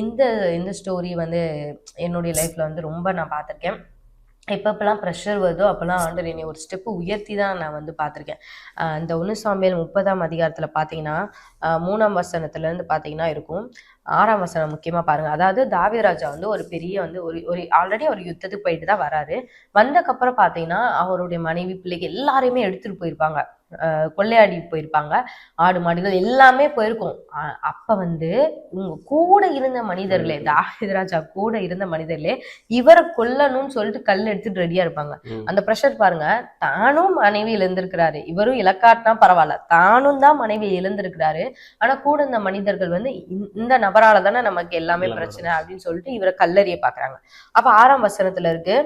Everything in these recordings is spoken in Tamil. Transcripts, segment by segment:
இந்த இந்த ஸ்டோரி வந்து என்னுடைய லைஃப்ல வந்து ரொம்ப நான் பார்த்துருக்கேன். எப்பப்பெல்லாம் ப்ரெஷர் வருதோ அப்போல்லாம் ஆண்டவர் என்னை ஒரு ஸ்டெப்பு உயர்த்தி தான் நான் வந்து பார்த்துருக்கேன். இந்த 1 சாமுவேல் 30ஆம் அதிகாரத்தில் பார்த்தீங்கன்னா 3ஆம் வசனத்துலேருந்து பார்த்தீங்கன்னா இருக்கும். 6ஆம் வசனம் முக்கியமாக பாருங்கள். அதாவது தாவீது ராஜா வந்து ஒரு பெரிய வந்து ஒரு ஒரு ஆல்ரெடி அவர் யுத்தத்துக்கு போயிட்டு தான் வராரு. வந்தக்கப்புறம் பார்த்தீங்கன்னா அவருடைய மனைவி பிள்ளைகள் எல்லாரையுமே எடுத்துகிட்டு போயிருப்பாங்க. கொள்ளையாடி போயிருப்பாங்க. ஆடு மாடுகள் எல்லாமே போயிருக்கும். அப்ப வந்து உங்க கூட இருந்த மனிதர்களே, தாவீது ராஜா கூட இருந்த மனிதர்களே இவரை கொல்லணும்னு சொல்லிட்டு கல் எடுத்துட்டு ரெடியா இருப்பாங்க. அந்த ப்ரெஷர் பாருங்க. தானும் மனைவி இழந்திருக்கிறாரு, இவரும் இலக்காட்டினா பரவாயில்ல, தானும் தான் மனைவி இழந்திருக்கிறாரு. ஆனா கூட இந்த மனிதர்கள் வந்து இந்த நபரால தானே நமக்கு எல்லாமே பிரச்சனை அப்படின்னு சொல்லிட்டு இவரை கல்லறிய பாக்குறாங்க. அப்ப 6ஆம் வசனத்துல இருக்கு,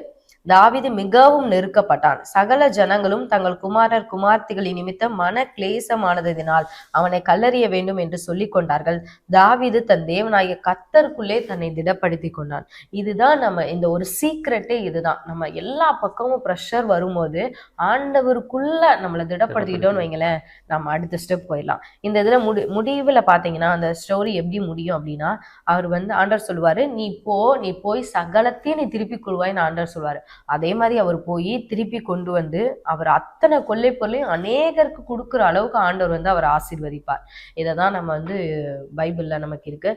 தாவீது மிகவும் நெருக்கப்பட்டான். சகல ஜனங்களும் தங்கள் குமாரர் குமார்த்திகளின் நிமித்தம் மன கிளேசமானதினால் அவனை கல்லறிய வேண்டும் என்று சொல்லிக் கொண்டார்கள். தாவீது தன் தேவனாகிய கர்த்தருக்குள்ளே தன்னை திடப்படுத்தி கொண்டான். இதுதான் நம்ம இந்த ஒரு சீக்ரெட்டே இதுதான். நம்ம எல்லா பக்கமும் ப்ரெஷர் வரும்போது ஆண்டவருக்குள்ள நம்மளை திடப்படுத்திக்கிட்டோம்னு வைங்களேன், நம்ம அடுத்த ஸ்டெப் போயிடலாம். இந்த இதுல முடிவுல பாத்தீங்கன்னா அந்த ஸ்டோரி எப்படி முடியும் அப்படின்னா, அவர் வந்து ஆண்டவர் சொல்லுவாரு, நீ போய் சகலத்தையும் நீ திருப்பி கொள்வாய்ன்னு ஆண்டவர் சொல்லுவாரு. அதே மாதிரி அவர் போய் திருப்பி கொண்டு வந்து அவர் அத்தனை கொள்ளை பொருளையும் அநேகருக்கு கொடுக்குற அளவுக்கு ஆண்டவர் வந்து அவர் ஆசீர்வதிப்பார். இதை தான் நம்ம வந்து பைபிள்ல நமக்கு இருக்கு.